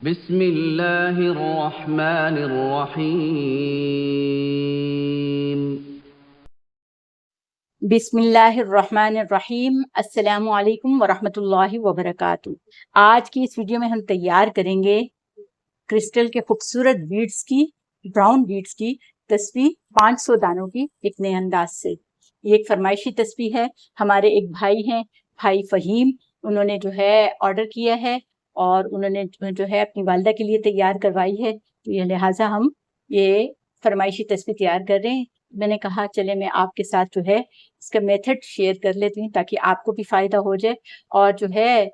بسم اللہ الرحمن الرحیم۔ بسم اللہ الرحمن الرحیم۔ السلام علیکم ورحمۃ اللہ وبرکاتہ۔ آج کی اس ویڈیو میں ہم تیار کریں گے کرسٹل کے خوبصورت بیڈز کی، براؤن بیڈز کی تسبیح 500 دانوں کی ایک نئے انداز سے۔ یہ ایک فرمائشی تسبیح ہے، ہمارے ایک بھائی ہیں، بھائی فہیم، انہوں نے جو ہے آرڈر کیا ہے اور انہوں نے جو ہے اپنی والدہ کے لیے تیار کروائی ہے، تو یہ لہٰذا ہم یہ فرمائشی تسبیح تیار کر رہے ہیں۔ میں نے کہا چلے میں آپ کے ساتھ جو ہے اس کا میتھڈ شیئر کر لیتی ہوں تاکہ آپ کو بھی فائدہ ہو جائے اور جو ہے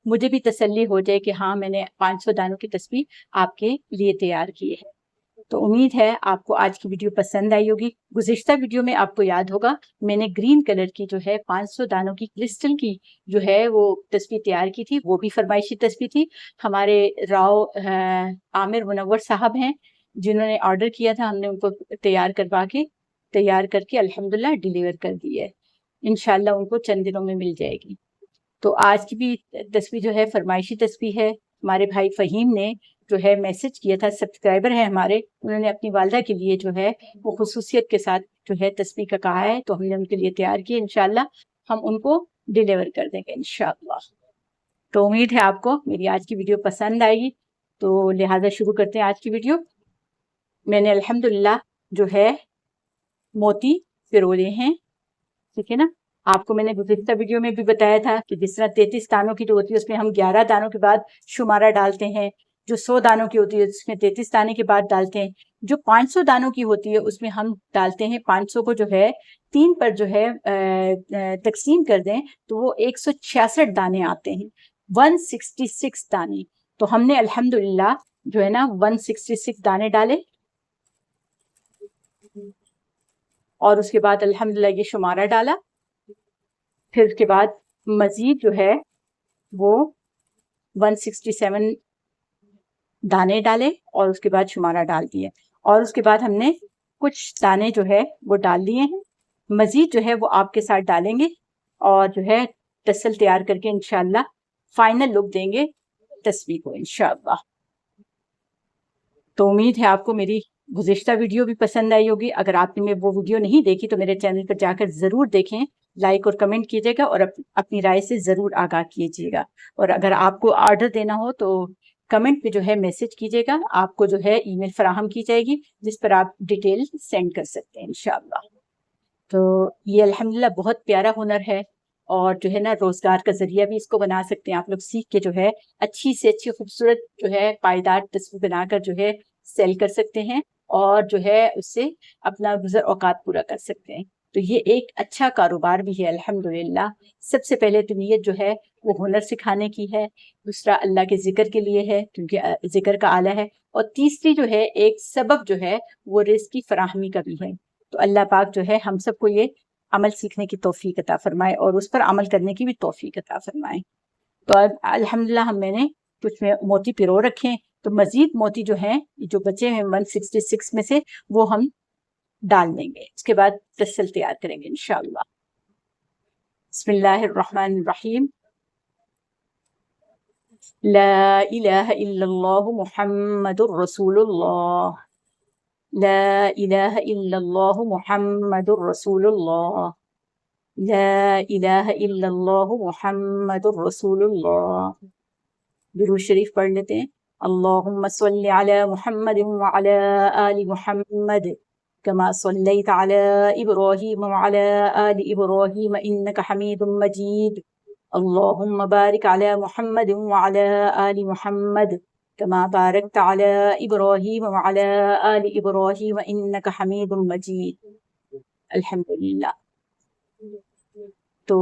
مجھے بھی تسلی ہو جائے کہ ہاں میں نے 500 دانوں کی تسبیح آپ کے لیے تیار کی ہے۔ تو امید ہے آپ کو آج کی ویڈیو پسند آئی ہوگی۔ گزشتہ ویڈیو میں آپ کو یاد ہوگا میں نے گرین کلر کی جو ہے 500 دانوں کی کرسٹل کی جو ہے وہ تسبیح تیار کی تھی، وہ بھی فرمائشی تسبیح تھی۔ ہمارے راؤ عامر منور صاحب ہیں جنہوں نے آرڈر کیا تھا، ہم نے ان کو تیار کر کے الحمدللہ ڈیلیور کر دی ہے۔ انشاءاللہ ان کو چند دنوں میں مل جائے گی۔ تو آج کی بھی تسبیح جو ہے فرمائشی تسبیح ہے۔ ہمارے بھائی فہیم نے جو ہے میسج کیا تھا، سبسکرائبر ہیں ہمارے، انہوں نے اپنی والدہ کے لیے جو ہے وہ خصوصیت کے ساتھ جو ہے تسبیح کا کہا ہے، تو ہم نے ان کے لیے تیار کی، انشاءاللہ ہم ان کو ڈیلیور کر دیں گے انشاءاللہ۔ تو امید ہے آپ کو میری آج کی ویڈیو پسند آئے گی، تو لہٰذا شروع کرتے ہیں آج کی ویڈیو۔ میں نے الحمدللہ جو ہے موتی پرولے ہیں، ٹھیک ہے نا۔ آپ کو میں نے گزشتہ ویڈیو میں بھی بتایا تھا کہ جس طرح 33 دانوں کی جو ہوتی ہے اس میں ہم 11 دانوں کے بعد شمارہ ڈالتے ہیں، جو 100 دانوں کی ہوتی ہے اس میں 33 دانے کے بعد ڈالتے ہیں، جو 500 دانوں کی ہوتی ہے اس میں ہم ڈالتے ہیں 500 کو جو ہے 3 پر جو ہے تقسیم کر دیں تو وہ 166 دانے آتے ہیں، 166 دانے۔ تو ہم نے الحمدللہ جو ہے نا 166 دانے ڈالے اور اس کے بعد الحمدللہ یہ شمارہ ڈالا، پھر اس کے بعد مزید جو ہے وہ 167 دانے ڈالے اور اس کے بعد شمارہ ڈال دیے، اور اس کے بعد ہم نے کچھ دانے جو ہے وہ ڈال لیے ہیں، مزید جو ہے وہ آپ کے ساتھ ڈالیں گے اور جو ہے ٹسل تیار کر کے انشاءاللہ فائنل لک دیں گے تسبیح کو انشاءاللہ۔ تو امید ہے آپ کو میری گزشتہ ویڈیو بھی پسند آئی ہوگی۔ اگر آپ نے وہ ویڈیو نہیں دیکھی تو میرے چینل پر جا کر ضرور دیکھیں، لائک اور کمنٹ کیجیے گا اور اپنی رائے سے ضرور آگاہ کیجیے گا۔ اور اگر آپ کو آرڈر دینا ہو تو کمنٹ پہ جو ہے میسج کیجیے گا، آپ کو جو ہے ای میل فراہم کی جائے گی جس پر آپ ڈیٹیل سینڈ کر سکتے ہیں انشاءاللہ۔ تو یہ الحمدللہ بہت پیارا ہنر ہے اور جو ہے نا روزگار کا ذریعہ بھی اس کو بنا سکتے ہیں آپ لوگ، سیکھ کے جو ہے اچھی سے اچھی خوبصورت جو ہے پائیدار تصویر بنا کر جو ہے سیل کر سکتے ہیں اور جو ہے اس سے اپنا گزر اوقات پورا کر سکتے ہیں۔ تو یہ ایک اچھا کاروبار بھی ہے الحمدللہ۔ سب سے پہلے تو نیت جو ہے وہ ہنر سکھانے کی ہے، دوسرا اللہ کے ذکر کے لیے ہے کیونکہ ذکر کا آلہ ہے، اور تیسری جو ہے ایک سبب جو ہے وہ رزق کی فراہمی کا بھی ہے۔ تو اللہ پاک جو ہے ہم سب کو یہ عمل سیکھنے کی توفیق عطا فرمائے اور اس پر عمل کرنے کی بھی توفیق عطا فرمائے۔ تو اب الحمدللہ میں نے کچھ میں موتی پرو رکھے، تو مزید موتی جو ہیں جو بچے ہیں 166 میں سے وہ ہم ڈال دیں گے، اس کے بعد تسل تیار کریں گے انشاءاللہ۔ بسم اللہ الرحمن الرحیم۔ لا الہ الا اللہ محمد رسول اللہ، لا الہ الا اللہ محمد رسول اللہ، لا الہ الا اللہ محمد رسول اللہ۔ درود شریف پڑھ لیتے ہیں۔ اللہم صل علی محمد وعلی آل محمد کما صلیت علی ابراہیم وعلی آل ابراہیم انک حمید مجید، اللہم بارک علی محمد وعلی آل محمد کما بارکت علی ابراہیم وعلی آل ابراہیم انک حمید مجید۔ الحمدللہ۔ تو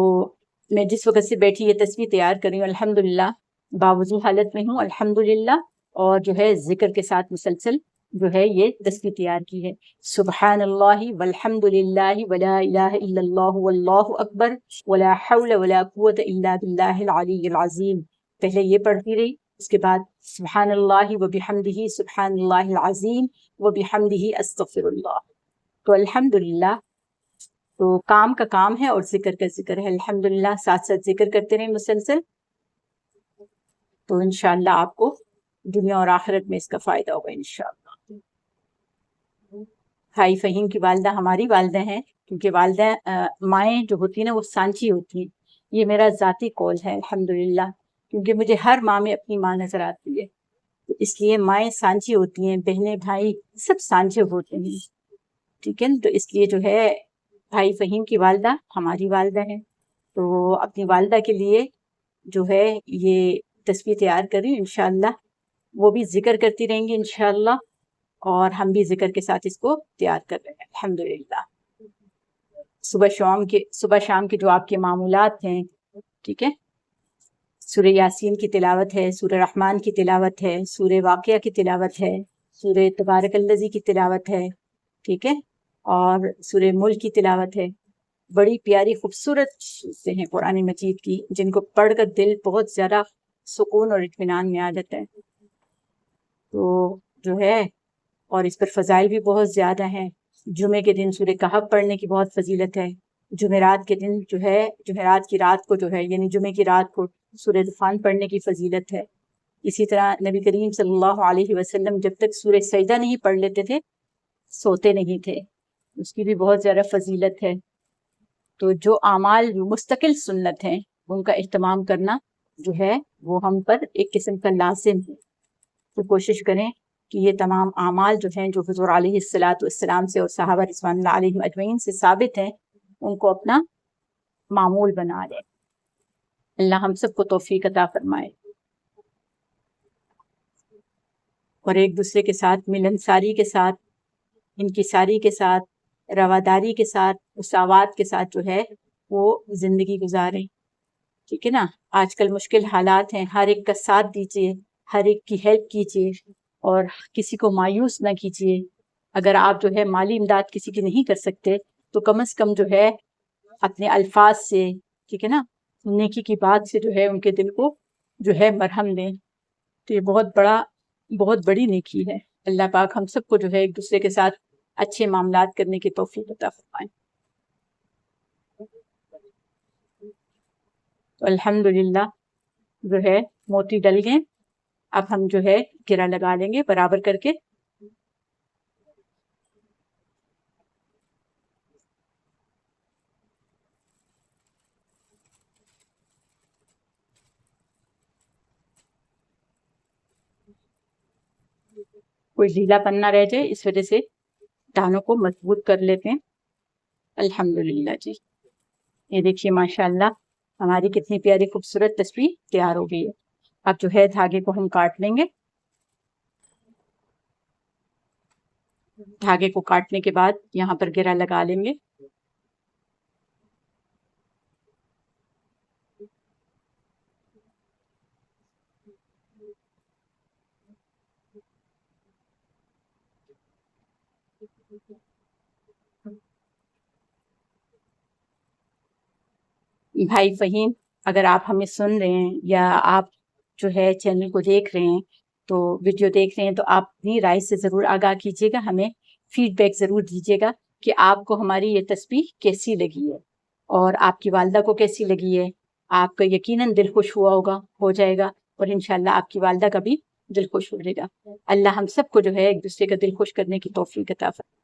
میں جس وقت سے بیٹھی یہ تسبیح تیار کر رہی ہوں الحمدللہ باوضو حالت میں ہوں الحمدللہ، اور جو ہے ذکر کے ساتھ مسلسل جو ہے یہ تسبیح تیار کی ہے۔ سبحان اللہ والحمد للہ ولا الہ الا اللہ واللہ اکبر ولا حول ولا قوة الا باللہ العلی العظیم۔ پہلے یہ پڑھتی رہی، اس کے بعد سبحان اللہ وبحمدہ سبحان اللہ العظیم وبحمدہ استغفر اللہ۔ تو الحمدللہ تو کام کا کام ہے اور ذکر کا ذکر ہے، الحمدللہ ساتھ ساتھ ذکر کرتے رہیں مسلسل، تو انشاءاللہ آپ کو دنیا اور آخرت میں اس کا فائدہ ہوگا انشاءاللہ۔ بھائی فہیم کی والدہ ہماری والدہ ہیں، کیونکہ والدہ مائیں جو ہوتی ہیں نا وہ سانچی ہوتی ہیں۔ یہ میرا ذاتی قول ہے الحمدللہ، کیونکہ مجھے ہر ماں میں اپنی ماں نظر آتی ہے، تو اس لیے مائیں سانچی ہوتی ہیں، بہنیں بھائی سب سانچے ہوتے ہیں، ٹھیک ہے نا؟ تو اس لیے جو ہے بھائی فہیم کی والدہ ہماری والدہ ہیں، تو اپنی والدہ کے لیے جو ہے یہ تصویر تیار کری انشاءاللہ، وہ بھی ذکر کرتی رہیں گی انشاءاللہ، اور ہم بھی ذکر کے ساتھ اس کو تیار کر رہے ہیں الحمدللہ۔ صبح شام کے جو آپ کے معمولات ہیں، ٹھیک ہے، سورہ یاسین کی تلاوت ہے، سورہ رحمان کی تلاوت ہے، سورہ واقعہ کی تلاوت ہے، سورہ تبارک الذی کی تلاوت ہے، ٹھیک ہے، اور سورہ ملک کی تلاوت ہے۔ بڑی پیاری خوبصورت سے ہیں قرآن مجید کی، جن کو پڑھ کر دل بہت زیادہ سکون اور اطمینان میں آ جاتا ہے، تو جو ہے، اور اس پر فضائل بھی بہت زیادہ ہیں۔ جمعے کے دن سورہ کہف پڑھنے کی بہت فضیلت ہے، جمعرات کے دن جو ہے، جمعرات کی رات کو جو ہے، یعنی جمعے کی رات کو سورہ دخان پڑھنے کی فضیلت ہے۔ اسی طرح نبی کریم صلی اللہ علیہ وسلم جب تک سورہ سجدہ نہیں پڑھ لیتے تھے سوتے نہیں تھے، اس کی بھی بہت زیادہ فضیلت ہے۔ تو جو اعمال مستقل سنت ہیں ان کا اہتمام کرنا جو ہے وہ ہم پر ایک قسم کا لازم ہے، تو کوشش کریں کہ یہ تمام اعمال جو ہیں جو حضور علیہ السلام سے اور صحابہ رضوان اللہ علیہم اجمعین سے ثابت ہیں ان کو اپنا معمول بنا لیں۔ اللہ ہم سب کو توفیق عطا فرمائے، اور ایک دوسرے کے ساتھ ملنساری کے ساتھ، انکساری کے ساتھ، رواداری کے ساتھ، مساوات کے ساتھ جو ہے وہ زندگی گزاریں، ٹھیک ہے نا؟ آج کل مشکل حالات ہیں، ہر ایک کا ساتھ دیجیے، ہر ایک کی ہیلپ کیجیے، اور کسی کو مایوس نہ کیجیے۔ اگر آپ جو ہے مالی امداد کسی کی نہیں کر سکتے تو کم از کم جو ہے اپنے الفاظ سے، ٹھیک ہے نا، نیکی کی بات سے جو ہے ان کے دل کو جو ہے مرہم دیں، تو یہ بہت بڑی نیکی ہے۔ اللہ پاک ہم سب کو جو ہے ایک دوسرے کے ساتھ اچھے معاملات کرنے کی توفیق عطا فرمائیں۔ تو الحمدللہ جو ہے موتی ڈل گئے، اب ہم جو ہے گرہ لگا لیں گے برابر کر کے۔ کوئی ڈھیلا پن نہ رہ جائے، اس وجہ سے دانوں کو مضبوط کر لیتے ہیں۔ الحمدللہ جی، یہ دیکھیے ماشاءاللہ ہماری کتنی پیاری خوبصورت تصویر تیار ہو گئی ہے۔ اب جو ہے دھاگے کو ہم کاٹ لیں گے۔ دھاگے کو کاٹنے کے بعد یہاں پر گرہ لگا لیں گے۔ بھائی فہیم، اگر آپ ہمیں سن رہے ہیں یا آپ جو ہے چینل کو دیکھ رہے ہیں، تو ویڈیو دیکھ رہے ہیں، تو آپ اپنی رائے سے ضرور آگاہ کیجیے گا، ہمیں فیڈ بیک ضرور دیجیے گا کہ آپ کو ہماری یہ تصویر کیسی لگی ہے، اور آپ کی والدہ کو کیسی لگی ہے۔ آپ کا یقیناً دل خوش ہو جائے گا، اور انشاءاللہ آپ کی والدہ کا بھی دل خوش ہو جائے گا۔ اللہ ہم سب کو جو ہے ایک دوسرے کا دل خوش کرنے کی توفیق عطا فرمائے۔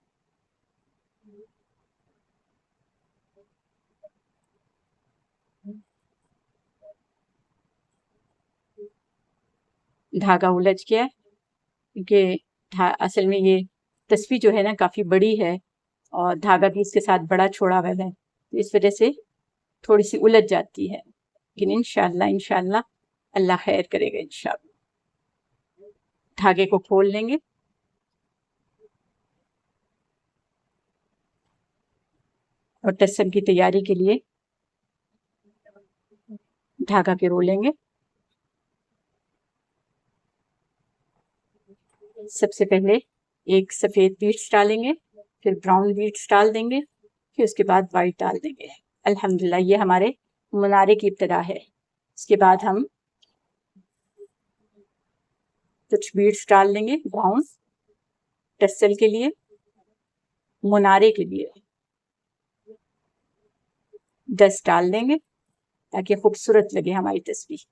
دھاگا الجھ گیا کیونکہ اصل میں یہ تصویر جو ہے نا کافی بڑی ہے، اور دھاگا بھی اس کے ساتھ بڑا چھوڑا ہوا ہے، اس وجہ سے تھوڑی سی الجھ جاتی ہے، لیکن انشاءاللہ اللہ خیر کرے گا انشاءاللہ۔ دھاگے کو کھول لیں گے، اور ٹسن کی تیاری کے لیے دھاگا کے رو لیں گے۔ سب سے پہلے ایک سفید بیٹس ڈالیں گے، پھر براؤن بیٹس ڈال دیں گے، پھر اس کے بعد وائٹ ڈال دیں گے۔ الحمدللہ یہ ہمارے منارے کی ابتدا ہے۔ اس کے بعد ہم کچھ بیٹس ڈال دیں گے براؤن، ٹسل کے لیے، منارے کے لیے 10 ڈال دیں گے تاکہ خوبصورت لگے ہماری تصویر۔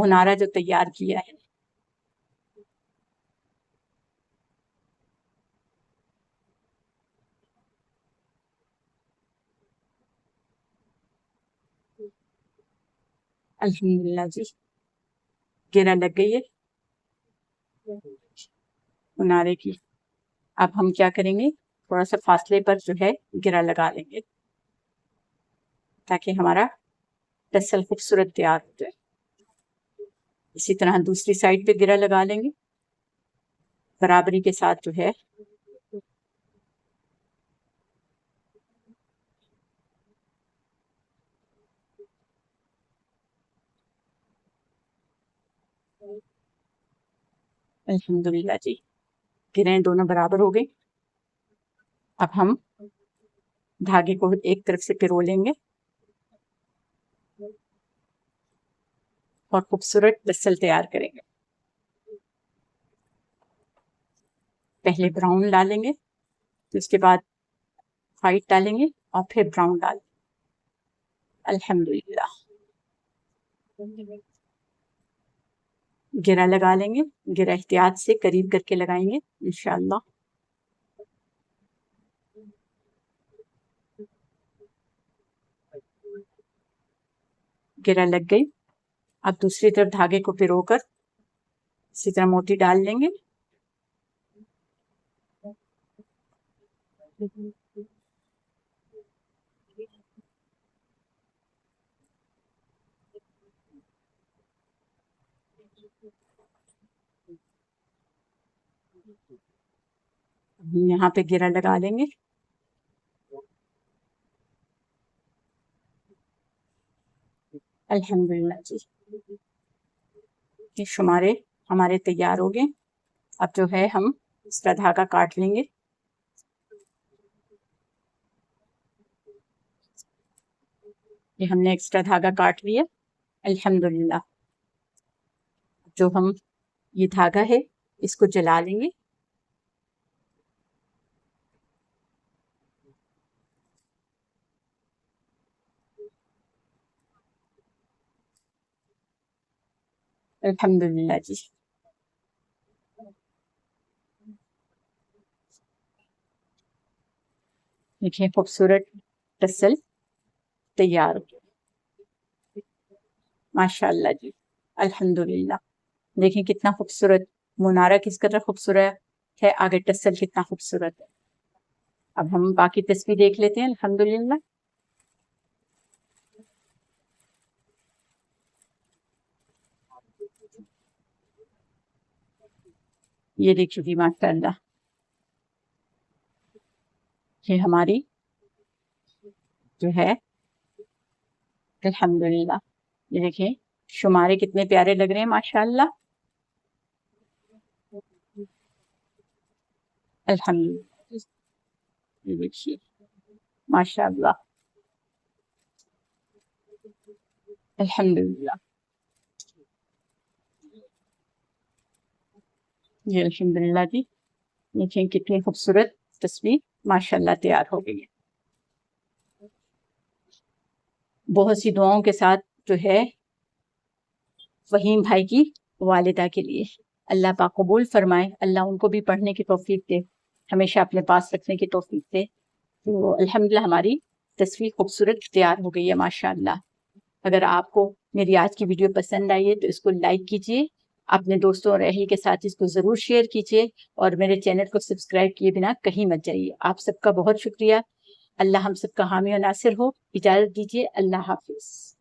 منارہ جو تیار کیا ہے. الحمدللہ جی گرہ لگ گئی ہے منارے کی. اب ہم کیا کریں گے، تھوڑا سا فاصلے پر جو ہے گرہ لگا لیں گے تاکہ ہمارا ٹسل خوبصورت تیار ہو جائے. اسی طرح دوسری سائڈ پہ گرہ لگا لیں گے برابری کے ساتھ جو ہے. الحمدللہ جی گرہیں دونوں برابر ہو گئی. اب ہم دھاگے کو ایک طرف سے پرو لیں گے اور خوبصورت ٹسل تیار کریں گے. پہلے براؤن ڈالیں گے، پھر اس کے بعد وائٹ ڈالیں گے اور پھر براؤن ڈالیں گے. الحمدللہ گرہ لگا لیں گے، گرہ احتیاط سے قریب کر کے لگائیں گے انشاءاللہ. گرہ لگ گئی. اب دوسری طرف دھاگے کو پرو کر اسی طرح موتی ڈال لیں گے. یہاں پہ گرہ لگا لیں گے. الحمدللہ جی یہ شمارے ہمارے تیار ہو گئے. اب جو ہے ہم اس کا دھاگا کاٹ لیں گے. یہ ہم نے ایکسٹرا دھاگا کاٹ لیا. الحمدللہ جو ہم یہ دھاگا ہے اس کو جلا لیں گے. الحمدللہ جی دیکھیں خوبصورت ٹسل تیار ہو گیا ماشاء اللہ جی. الحمدللہ دیکھیں کتنا خوبصورت منارہ کس قدر خوبصورت ہے، آگے ٹسل کتنا خوبصورت ہے. اب ہم باقی تصویر دیکھ لیتے ہیں. الحمدللہ یہ دیکھیے جی ماشاء اللہ یہ ہماری جو ہے الحمدللہ یہ دیکھیں شمارے کتنے پیارے لگ رہے ہیں ماشاءاللہ. الحمدللہ یہ دیکھیے ماشاءاللہ. الحمدللہ جی الحمدللہ جی دیکھیں کتنی خوبصورت تصویر ماشاءاللہ تیار ہو گئی ہے. بہت سی دعاؤں کے ساتھ جو ہے فہیم بھائی کی والدہ کے لیے اللہ پاک قبول فرمائے. اللہ ان کو بھی پڑھنے کی توفیق دے، ہمیشہ اپنے پاس رکھنے کی توفیق دے. تو الحمدللہ ہماری تصویر خوبصورت تیار ہو گئی ہے ماشاءاللہ. اگر آپ کو میری آج کی ویڈیو پسند آئی ہے تو اس کو لائک کیجئے، اپنے دوستوں اور اہل کے ساتھ اس کو ضرور شیئر کیجئے اور میرے چینل کو سبسکرائب کیے بنا کہیں مت جائیے. آپ سب کا بہت شکریہ. اللہ ہم سب کا حامی و ناصر ہو. اجازت دیجیے. اللہ حافظ.